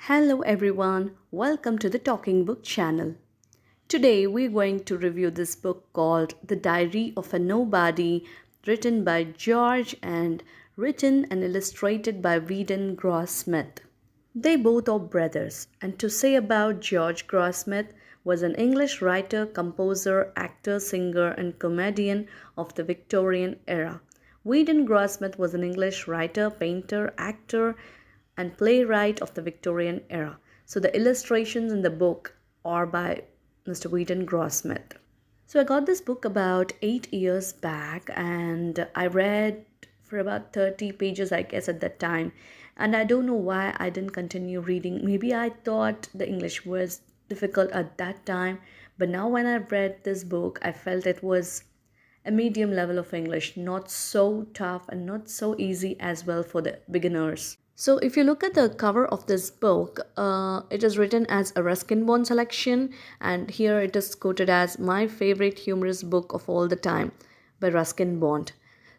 Hello everyone, welcome to the Talking Book channel. Today we're going to review this book called The Diary of a Nobody, written by George and written and illustrated by Whedon Gross-Smith. They both are brothers, and to say about George Gross-Smith was an English writer, composer, actor, singer, and comedian of the Victorian era. Whedon Gross-Smith was an English writer, painter, actor, and playwright of the Victorian era. So the illustrations in the book are by Mr. Whedon Gross-Smith. So I got this book about 8 years back and I read for about 30 pages, I guess, at that time. And I don't know why I didn't continue reading. Maybe I thought the English was difficult at that time. But now when I read this book, I felt it was a medium level of English, not so tough and not so easy as well for the beginners. So, if you look at the cover of this book, it is written as a Ruskin Bond selection, and here it is quoted as my favorite humorous book of all the time by Ruskin Bond.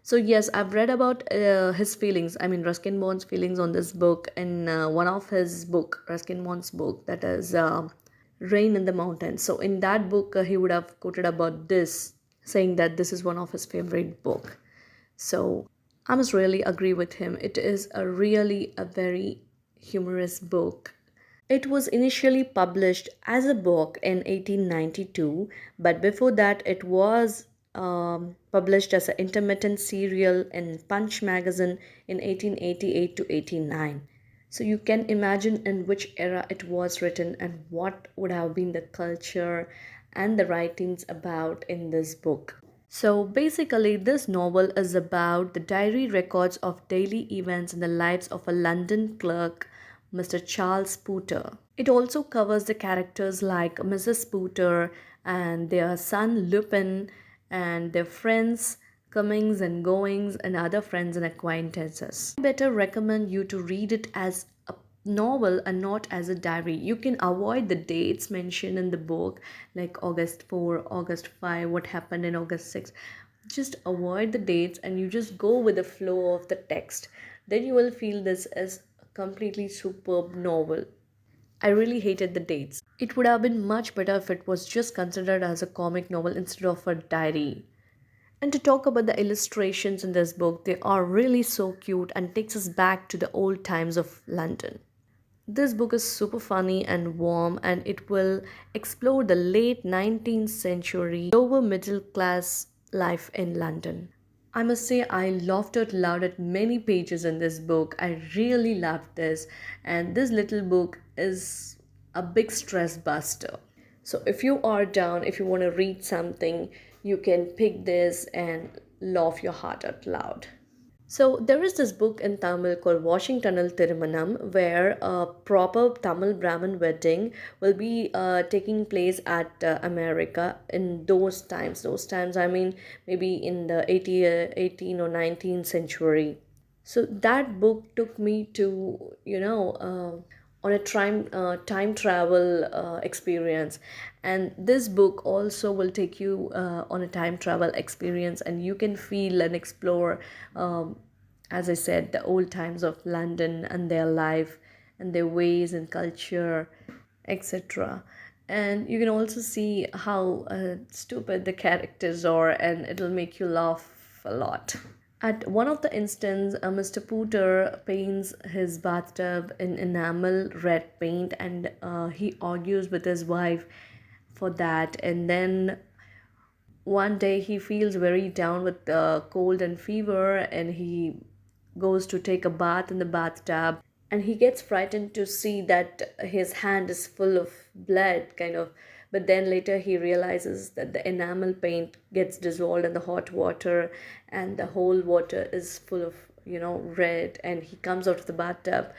So, yes, I've read about his feelings. I mean, Ruskin Bond's feelings on this book in one of his book, Ruskin Bond's book, that is Rain in the Mountains. So, in that book, he would have quoted about this, saying that this is one of his favorite book. So I must really agree with him. It is a very humorous book. It was initially published as a book in 1892, but before that it was published as an intermittent serial in Punch magazine in 1888 to 89. So you can imagine in which era it was written and what would have been the culture and the writings about in this book. So basically, this novel is about the diary records of daily events in the lives of a London clerk, Mr. Charles Pooter. It also covers the characters like Mrs. Pooter and their son Lupin and their friends, comings and goings, and other friends and acquaintances. I better recommend you to read it as a novel and not as a diary. You can avoid the dates mentioned in the book, like August 4, August 5, what happened in August 6. Just avoid the dates and you just go with the flow of the text. Then you will feel this as a completely superb novel. I really hated the dates. It would have been much better if it was just considered as a comic novel instead of a diary. And to talk about the illustrations in this book, they are really so cute and takes us back to the old times of London. This book is super funny and warm, and it will explore the late 19th century lower middle class life in London. I must say, I laughed out loud at many pages in this book. I really loved this, and this little book is a big stress buster. So, if you are down, if you want to read something, you can pick this and laugh your heart out loud. So there is this book in Tamil called Washingtonal Thirumanam, where a proper Tamil Brahmin wedding will be taking place at America in those times. Those times, I mean, maybe in the 18th or 19th century. So that book took me to, on a time travel experience, and this book also will take you on a time travel experience, and you can feel and explore, as I said, the old times of London and their life and their ways and culture, etc. And you can also see how stupid the characters are, and it'll make you laugh a lot. At one of the instances, Mr. Pooter paints his bathtub in enamel red paint, and he argues with his wife for that. And then one day he feels very down with cold and fever, and he goes to take a bath in the bathtub, and he gets frightened to see that his hand is full of blood, kind of. But then later he realizes that the enamel paint gets dissolved in the hot water, and the whole water is full of, red, and he comes out of the bathtub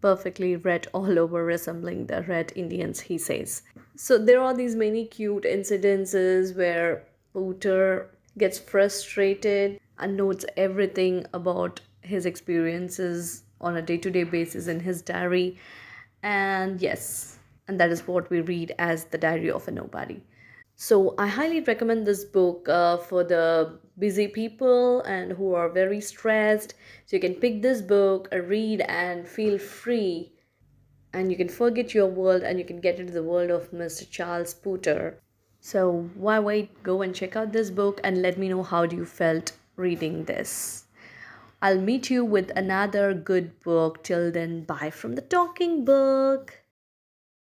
perfectly red all over, resembling the red Indians, he says. So there are these many cute incidences where Pooter gets frustrated and notes everything about his experiences on a day-to-day basis in his diary. And yes, and that is what we read as The Diary of a Nobody. So I highly recommend this book for the busy people and who are very stressed. So you can pick this book, read, and feel free and you can forget your world and you can get into the world of Mr. Charles Pooter. So why wait? Go and check out this book and let me know how do you felt reading this. I'll meet you with another good book. Till then, bye from the talking book.